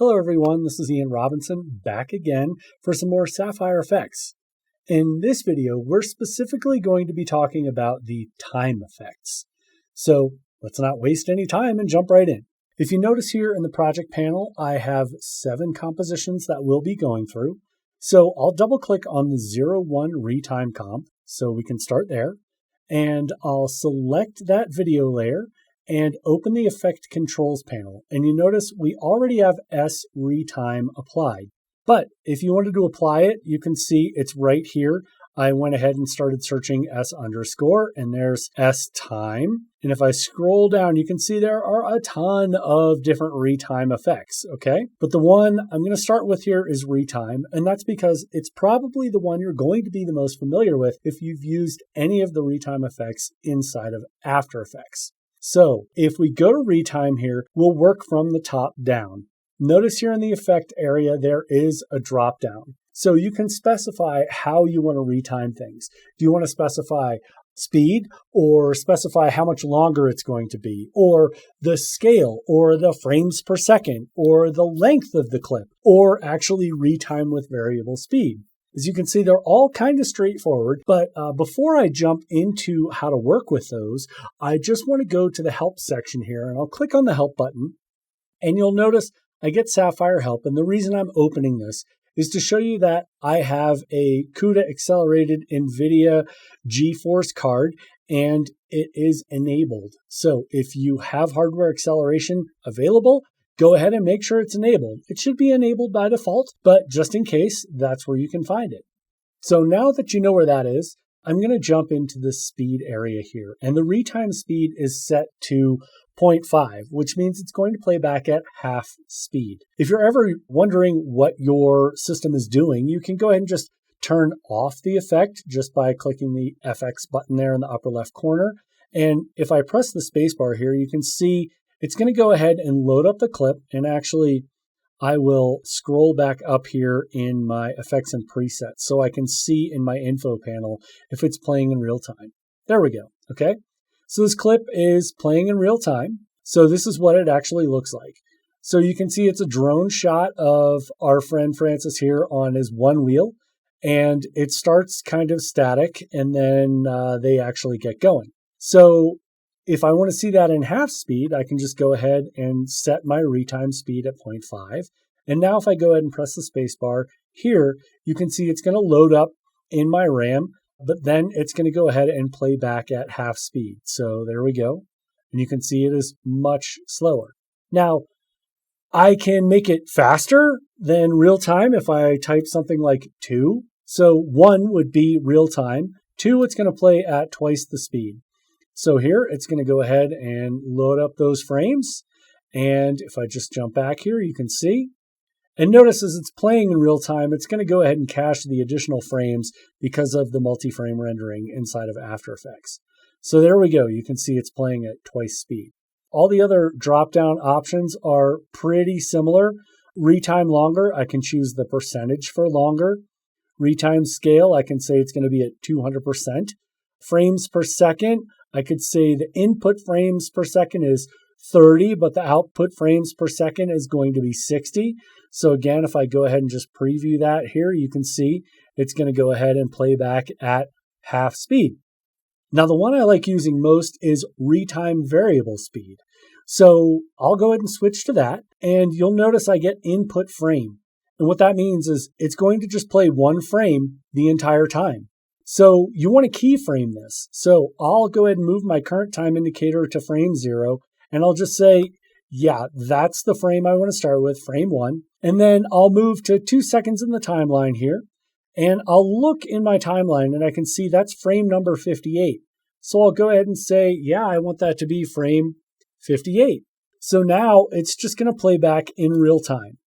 Hello everyone, this is Ian Robinson back again for some more Sapphire effects. In this video, we're specifically going to be talking about the time effects. So let's not waste any time and jump right in. If you notice here in the project panel, I have 7 compositions that we'll be going through. So I'll double click on the 01 Retime comp, so we can start there. And I'll select that video layer and open the Effect Controls panel. And you notice we already have SRetime applied. But if you wanted to apply it, you can see it's right here. I went ahead and started searching S_, and there's STime. And if I scroll down, you can see there are a ton of different retime effects, okay? But the one I'm going to start with here is Retime, and that's because it's probably the one you're going to be the most familiar with if you've used any of the retime effects inside of After Effects. So if we go to Retime here, we'll work from the top down. Notice here in the effect area, there is a drop down. So you can specify how you want to retime things. Do you want to specify speed, or specify how much longer it's going to be, or the scale, or the frames per second, or the length of the clip, or actually retime with variable speed? As you can see, they're all kind of straightforward, but before I jump into how to work with those, I just want to go to the Help section here, and I'll click on the Help button, and you'll notice I get Sapphire Help, and the reason I'm opening this is to show you that I have a CUDA accelerated NVIDIA GeForce card, and it is enabled. So if you have hardware acceleration available, go ahead and make sure it's enabled. It should be enabled by default, but just in case, that's where you can find it. So now that you know where that is, I'm going to jump into the speed area here. And the retime speed is set to 0.5, which means it's going to play back at half speed. If you're ever wondering what your system is doing, you can go ahead and just turn off the effect just by clicking the FX button there in the upper left corner. And if I press the spacebar here, you can see it's going to go ahead and load up the clip, and actually I will scroll back up here in my effects and presets so I can see in my info panel if it's playing in real time. There we go. Okay. So this clip is playing in real time. So this is what it actually looks like. So you can see it's a drone shot of our friend Francis here on his one wheel, and it starts kind of static, and then they actually get going. So if I want to see that in half speed, I can just go ahead and set my retime speed at 0.5. And now if I go ahead and press the spacebar here, you can see it's going to load up in my RAM, but then it's going to go ahead and play back at half speed. So there we go. And you can see it is much slower. Now, I can make it faster than real time if I type something like 2. So 1 would be real time. 2, it's going to play at twice the speed. So here, it's going to go ahead and load up those frames. And if I just jump back here, you can see. And notice as it's playing in real time, it's going to go ahead and cache the additional frames because of the multi-frame rendering inside of After Effects. So there we go. You can see it's playing at twice speed. All the other drop-down options are pretty similar. Retime longer, I can choose the percentage for longer. Retime scale, I can say it's going to be at 200%. Frames per second, I could say the input frames per second is 30, but the output frames per second is going to be 60. So again, if I go ahead and just preview that here, you can see it's going to go ahead and play back at half speed. Now, the one I like using most is retime variable speed. So I'll go ahead and switch to that, and you'll notice I get input frame. And what that means is it's going to just play one frame the entire time. So you want to keyframe this. So I'll go ahead and move my current time indicator to frame 0, and I'll just say, yeah, that's the frame I want to start with, frame 1. And then I'll move to 2 seconds in the timeline here, and I'll look in my timeline, and I can see that's frame number 58. So I'll go ahead and say, yeah, I want that to be frame 58. So now it's just going to play back in real time.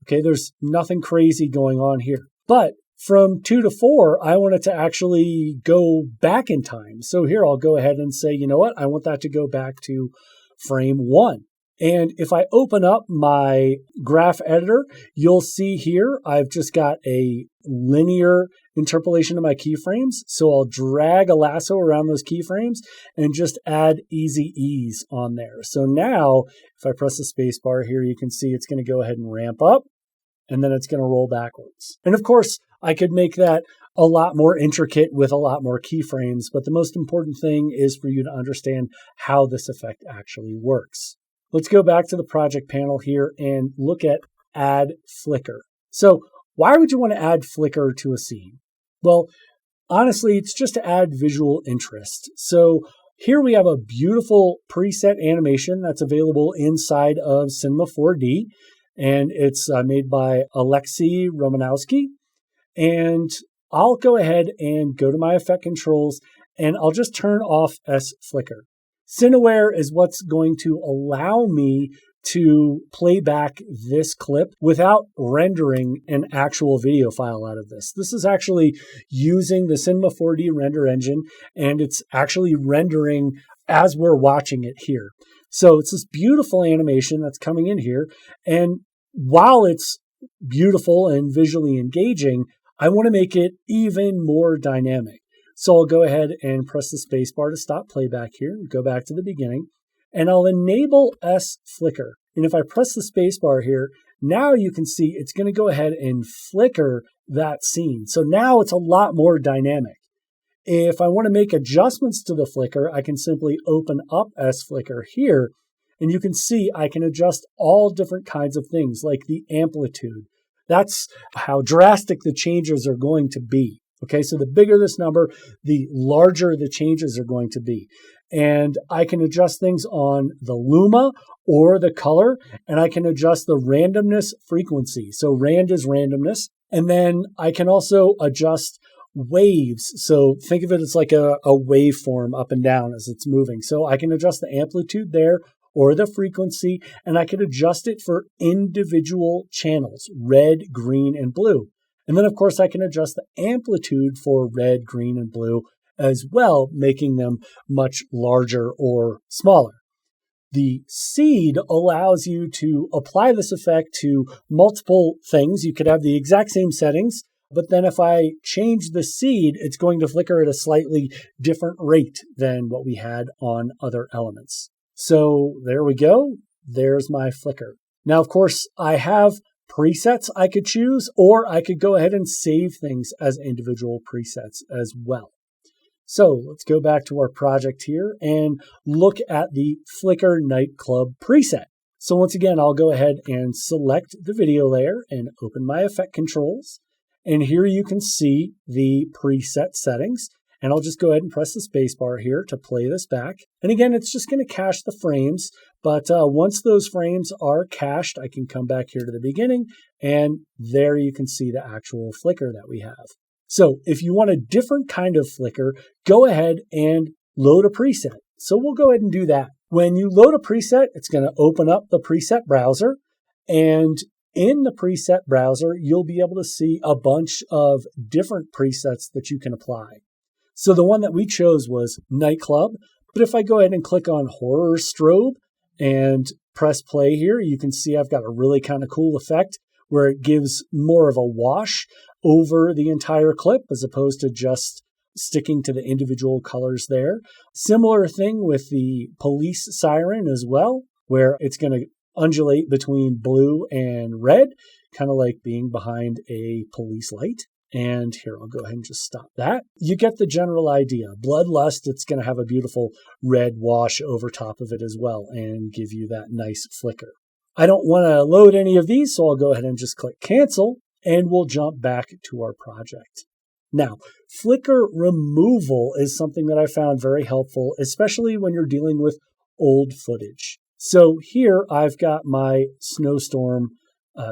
Okay, there's nothing crazy going on here. But from 2 to 4, I want it to actually go back in time. So here I'll go ahead and say, you know what? I want that to go back to frame 1. And if I open up my graph editor, you'll see here I've just got a linear interpolation of my keyframes. So I'll drag a lasso around those keyframes and just add easy ease on there. So now if I press the space bar here, you can see it's going to go ahead and ramp up, and then it's going to roll backwards. And of course, I could make that a lot more intricate with a lot more keyframes, but the most important thing is for you to understand how this effect actually works. Let's go back to the project panel here and look at Add Flicker. So why would you want to add flicker to a scene? Well, honestly, it's just to add visual interest. So here we have a beautiful preset animation that's available inside of Cinema 4D, and it's made by Alexei Romanowski. And I'll go ahead and go to my effect controls, and I'll just turn off S-Flicker. Cineware is what's going to allow me to play back this clip without rendering an actual video file out of this. This is actually using the Cinema 4D render engine, and it's actually rendering as we're watching it here. So it's this beautiful animation that's coming in here, and while it's beautiful and visually engaging, I want to make it even more dynamic. So I'll go ahead and press the space bar to stop playback here, go back to the beginning, and I'll enable S-Flicker. And if I press the space bar here, now you can see it's going to go ahead and flicker that scene. So now it's a lot more dynamic. If I want to make adjustments to the flicker, I can simply open up S-Flicker here, and you can see I can adjust all different kinds of things like the amplitude. That's how drastic the changes are going to be. Okay, so the bigger this number, the larger the changes are going to be. And I can adjust things on the luma or the color, and I can adjust the randomness frequency. So rand is randomness. And then I can also adjust waves. So think of it as like a waveform up and down as it's moving. So I can adjust the amplitude there or the frequency, and I can adjust it for individual channels, red, green, and blue. And then, of course, I can adjust the amplitude for red, green, and blue as well, making them much larger or smaller. The seed allows you to apply this effect to multiple things. You could have the exact same settings, but then if I change the seed, it's going to flicker at a slightly different rate than what we had on other elements. So there we go. There's my flicker. Now, of course, I have presets I could choose, or I could go ahead and save things as individual presets as well. So let's go back to our project here and look at the Flicker Nightclub preset. So once again, I'll go ahead and select the video layer and open my effect controls. And here you can see the preset settings. And I'll just go ahead and press the space bar here to play this back. And again, it's just going to cache the frames. But once those frames are cached, I can come back here to the beginning. And there you can see the actual flicker that we have. So if you want a different kind of flicker, go ahead and load a preset. So we'll go ahead and do that. When you load a preset, it's going to open up the preset browser. And in the preset browser, you'll be able to see a bunch of different presets that you can apply. So the one that we chose was Nightclub. But if I go ahead and click on Horror Strobe and press play here, you can see I've got a really kind of cool effect where it gives more of a wash over the entire clip as opposed to just sticking to the individual colors there. Similar thing with the police siren as well, where it's going to undulate between blue and red, kind of like being behind a police light. And here, I'll go ahead and just stop that. You get the general idea. Bloodlust, it's going to have a beautiful red wash over top of it as well and give you that nice flicker. I don't want to load any of these, so I'll go ahead and just click cancel, and we'll jump back to our project. Now, flicker removal is something that I found very helpful, especially when you're dealing with old footage. So here I've got my snowstorm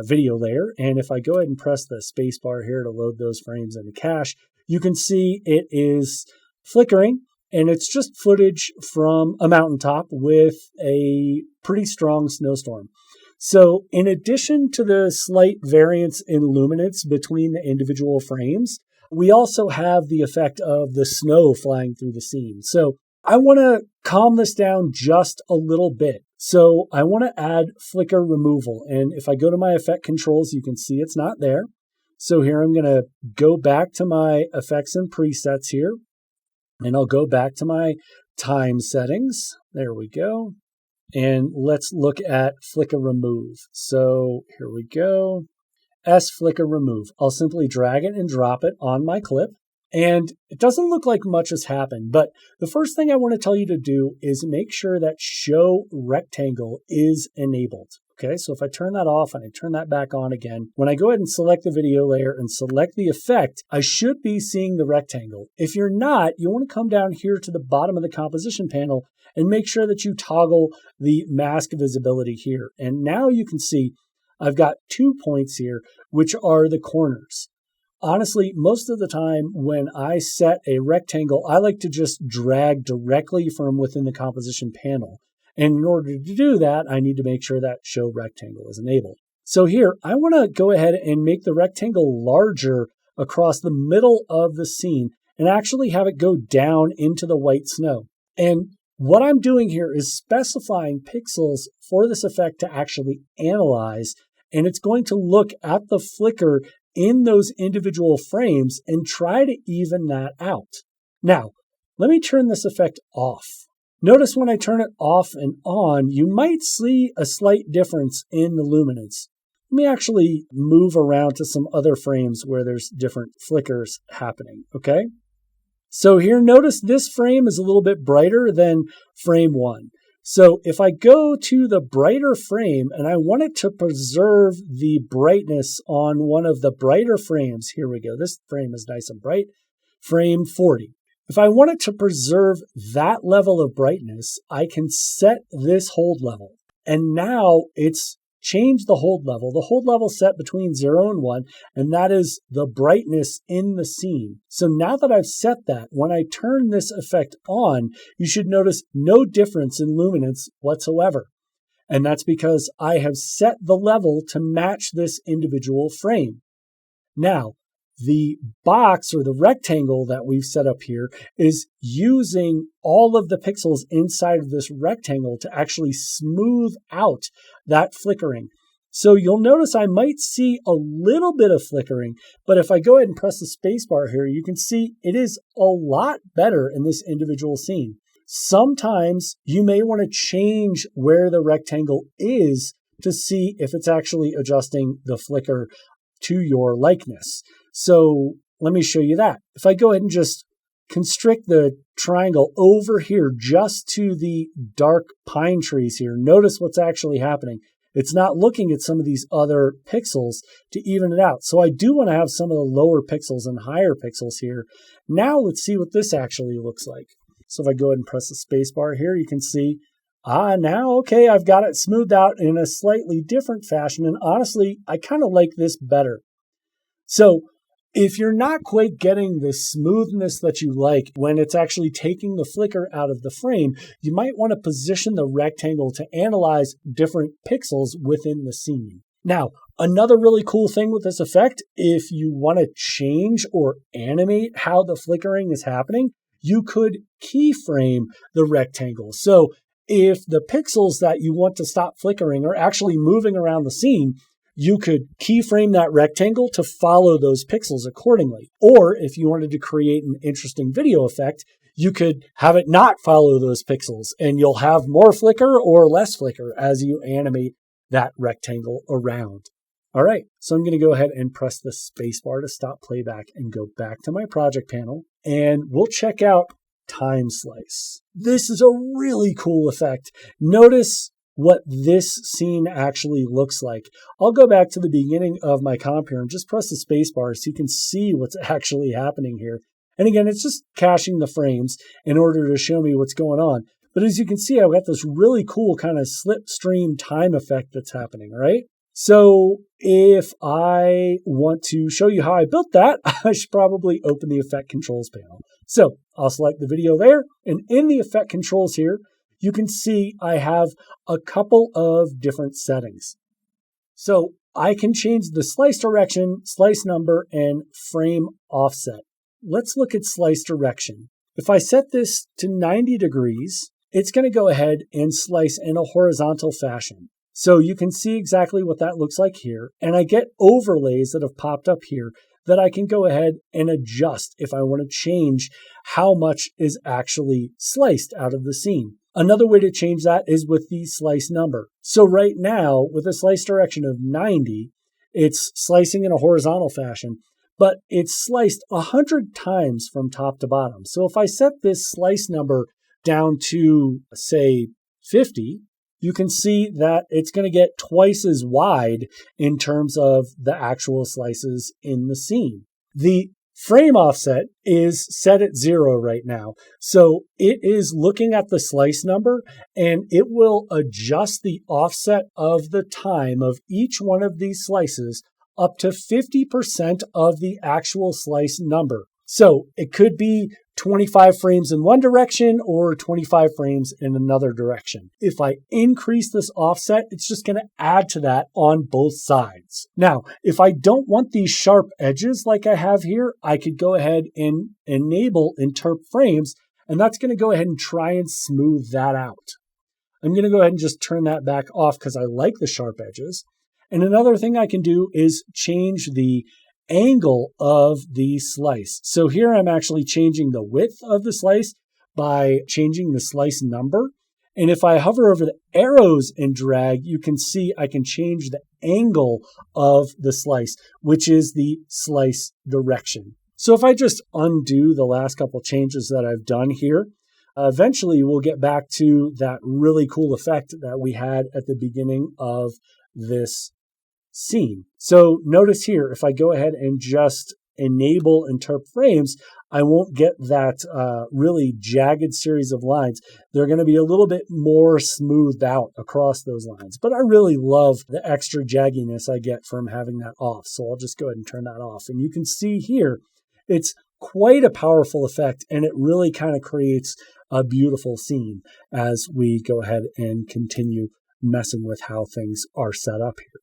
video layer, and if I go ahead and press the space bar here to load those frames into cache, you can see it is flickering, and it's just footage from a mountaintop with a pretty strong snowstorm. So in addition to the slight variance in luminance between the individual frames, we also have the effect of the snow flying through the scene. So I want to calm this down just a little bit. So I want to add flicker removal. And if I go to my effect controls, you can see it's not there. So here I'm going to go back to my effects and presets here. And I'll go back to my time settings. There we go. And let's look at flicker remove. So here we go. S flicker remove. I'll simply drag it and drop it on my clip. And it doesn't look like much has happened, but the first thing I want to tell you to do is make sure that show rectangle is enabled. Okay, so if I turn that off and I turn that back on again, when I go ahead and select the video layer and select the effect, I should be seeing the rectangle. If you're not, you want to come down here to the bottom of the composition panel and make sure that you toggle the mask visibility here. And now you can see I've got 2 points here, which are the corners. Honestly, most of the time when I set a rectangle, I like to just drag directly from within the composition panel. And in order to do that, I need to make sure that show rectangle is enabled. So here, I want to go ahead and make the rectangle larger across the middle of the scene and actually have it go down into the white snow. And what I'm doing here is specifying pixels for this effect to actually analyze, and it's going to look at the flicker in those individual frames and try to even that out. Now, let me turn this effect off. Notice when I turn it off and on, you might see a slight difference in the luminance. Let me actually move around to some other frames where there's different flickers happening, okay? So here, notice this frame is a little bit brighter than frame 1. So if I go to the brighter frame and I want it to preserve the brightness on one of the brighter frames, here we go, this frame is nice and bright, frame 40. If I want it to preserve that level of brightness, I can set this hold level. And now it's changed the hold level. The hold level set between 0 and 1, and that is the brightness in the scene. So now that I've set that, when I turn this effect on, you should notice no difference in luminance whatsoever. And that's because I have set the level to match this individual frame. Now, the box or the rectangle that we've set up here is using all of the pixels inside of this rectangle to actually smooth out that flickering. So you'll notice I might see a little bit of flickering, but if I go ahead and press the space bar here, you can see it is a lot better in this individual scene. Sometimes you may want to change where the rectangle is to see if it's actually adjusting the flicker to your likeness. So let me show you that. If I go ahead and just constrict the triangle over here just to the dark pine trees here, notice what's actually happening. It's not looking at some of these other pixels to even it out. So I do want to have some of the lower pixels and higher pixels here. Now let's see what this actually looks like. So if I go ahead and press the space bar here, you can see, now, okay, I've got it smoothed out in a slightly different fashion. And honestly, I kind of like this better. So if you're not quite getting the smoothness that you like when it's actually taking the flicker out of the frame, you might want to position the rectangle to analyze different pixels within the scene. Now, another really cool thing with this effect, if you want to change or animate how the flickering is happening, you could keyframe the rectangle. So if the pixels that you want to stop flickering are actually moving around the scene, you could keyframe that rectangle to follow those pixels accordingly. Or if you wanted to create an interesting video effect, you could have it not follow those pixels, and you'll have more flicker or less flicker as you animate that rectangle around. All right, so I'm going to go ahead and press the spacebar to stop playback and go back to my project panel, and we'll check out Time Slice. This is a really cool effect. Notice what this scene actually looks like. I'll go back to the beginning of my comp here and just press the spacebar so you can see what's actually happening here. And again, it's just caching the frames in order to show me what's going on. But as you can see, I've got this really cool kind of slipstream time effect that's happening, right? So if I want to show you how I built that, I should probably open the Effect Controls panel. So I'll select the video there, and in the Effect Controls here, you can see I have a couple of different settings. So I can change the slice direction, slice number, and frame offset. Let's look at slice direction. If I set this to 90 degrees, it's going to go ahead and slice in a horizontal fashion. So you can see exactly what that looks like here. And I get overlays that have popped up here that I can go ahead and adjust if I want to change how much is actually sliced out of the scene. Another way to change that is with the slice number. So right now, with a slice direction of 90, it's slicing in a horizontal fashion, but it's sliced 100 times from top to bottom. So if I set this slice number down to, say, 50, you can see that it's going to get twice as wide in terms of the actual slices in the scene. The frame offset is set at 0 right now. So it is looking at the slice number and it will adjust the offset of the time of each one of these slices up to 50% of the actual slice number. So it could be 25 frames in one direction or 25 frames in another direction. If I increase this offset, it's just going to add to that on both sides. Now, if I don't want these sharp edges like I have here, I could go ahead and enable interp frames, and that's going to go ahead and try and smooth that out. I'm going to go ahead and just turn that back off because I like the sharp edges. And another thing I can do is change the angle of the slice. So here I'm actually changing the width of the slice by changing the slice number. And if I hover over the arrows and drag, you can see I can change the angle of the slice, which is the slice direction. So if I just undo the last couple changes that I've done here, eventually we'll get back to that really cool effect that we had at the beginning of this scene. So notice here, if I go ahead and just enable interp frames, I won't get that really jagged series of lines. They're going to be a little bit more smoothed out across those lines. But I really love the extra jagginess I get from having that off. So I'll just go ahead and turn that off. And you can see here, it's quite a powerful effect, and it really kind of creates a beautiful scene as we go ahead and continue messing with how things are set up here.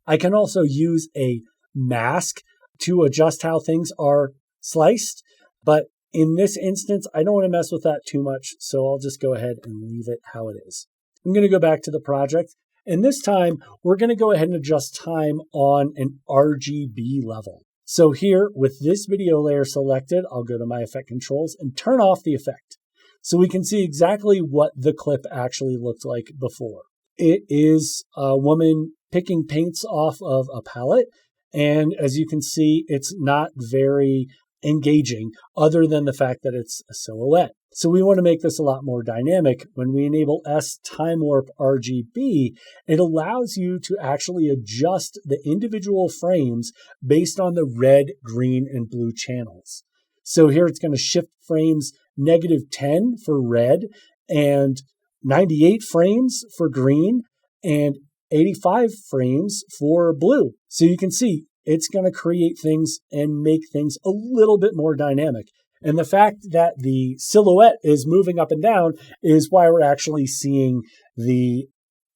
I can also use a mask to adjust how things are sliced, but in this instance, I don't want to mess with that too much, so I'll just go ahead and leave it how it is. I'm going to go back to the project, and this time, we're going to go ahead and adjust time on an RGB level. So here, with this video layer selected, I'll go to my effect controls and turn off the effect, so we can see exactly what the clip actually looked like before. It is a woman picking paints off of a palette. And as you can see, it's not very engaging other than the fact that it's a silhouette. So we want to make this a lot more dynamic. When we enable STimeWarpRGB, it allows you to actually adjust the individual frames based on the red, green, and blue channels. So here it's going to shift frames -10 for red and 98 frames for green and 85 frames for blue. So you can see it's going to create things and make things a little bit more dynamic. And the fact that the silhouette is moving up and down is why we're actually seeing the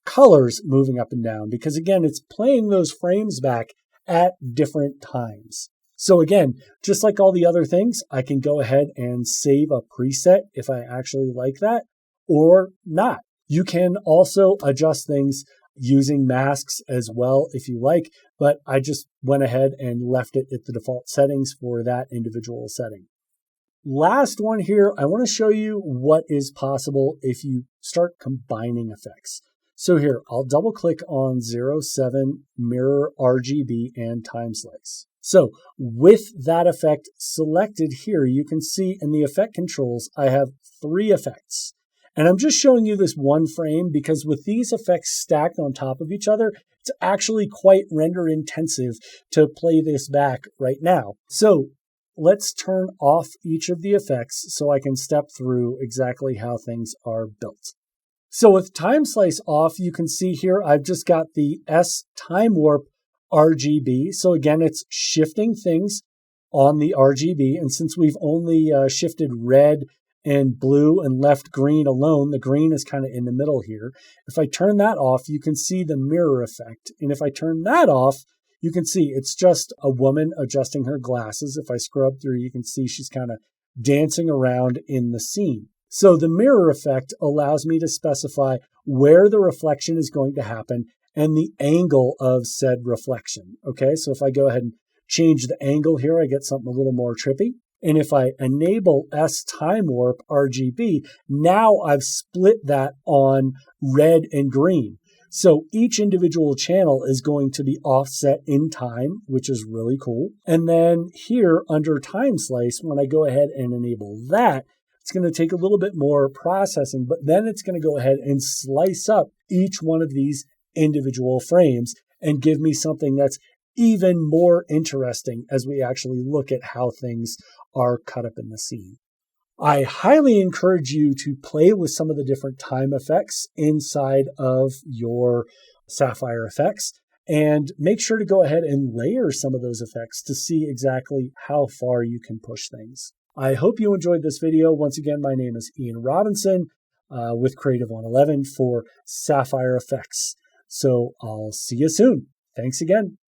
colors moving up and down, because again, it's playing those frames back at different times. So again, just like all the other things, I can go ahead and save a preset if I actually like that or not. You can also adjust things using masks as well if you like, but I just went ahead and left it at the default settings for that individual setting. Last one here, I want to show you what is possible if you start combining effects. So here, I'll double click on 07 Mirror RGB and Time Slice. So with that effect selected here, you can see in the effect controls, I have 3 effects. And I'm just showing you this one frame because with these effects stacked on top of each other, it's actually quite render intensive to play this back right now. So let's turn off each of the effects so I can step through exactly how things are built. So with Time Slice off, you can see here I've just got the STimeWarpRGB. So again, it's shifting things on the RGB. And since we've only shifted red and blue and left green alone, the green is kind of in the middle here. If I turn that off, you can see the mirror effect. And if I turn that off, you can see it's just a woman adjusting her glasses. If I scrub through, you can see she's kind of dancing around in the scene. So the mirror effect allows me to specify where the reflection is going to happen and the angle of said reflection. Okay, so if I go ahead and change the angle here, I get something a little more trippy. And if I enable STimeWarpRGB, now I've split that on red and green. So each individual channel is going to be offset in time, which is really cool. And then here under time slice, when I go ahead and enable that, it's going to take a little bit more processing, but then it's going to go ahead and slice up each one of these individual frames and give me something that's even more interesting as we actually look at how things are cut up in the scene. I highly encourage you to play with some of the different time effects inside of your Sapphire effects, and make sure to go ahead and layer some of those effects to see exactly how far you can push things. I hope you enjoyed this video. Once again, my name is Ian Robinson with Creative 111 for Sapphire Effects. So I'll see you soon. Thanks again.